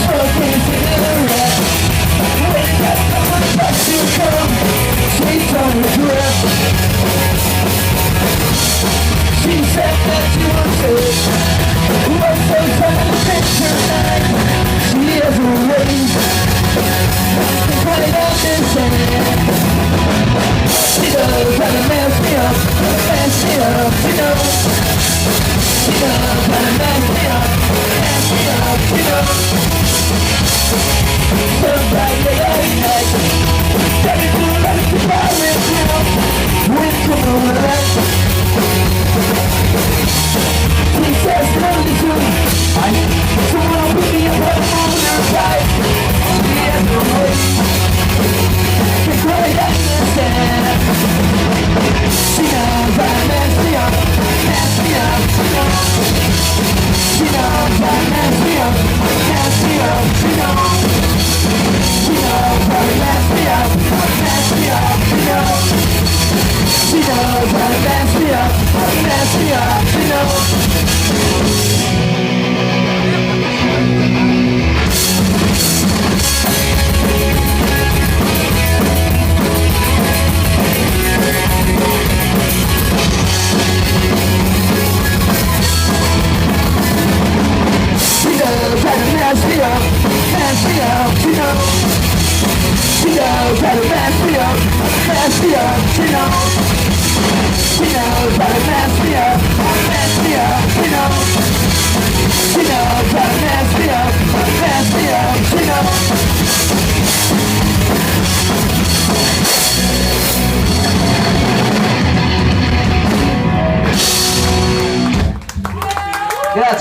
So can't see the rest. Wake up, I wanna touch you, come. She's on the dress. She said that you were sick. What's so trying to picture night? She has a ways. Put it up and say she does how to mess me up, you know. She does how to mess me up, you know. Somebody that I like, tell me to let it go with now. With the moonlight, he says come to do. I wanna put me up on the moonlight. She has no way. It's right at the sand. She knows how to mess me up, you know. She knows how to mess me up, you know. She knows how to mess me up, you know. She knows how to mess me up, you know. Mess me up, you know. She knows how to mess me up, you know. She knows how to mess me up, you know. She knows how to mess me up, you know. Yeah.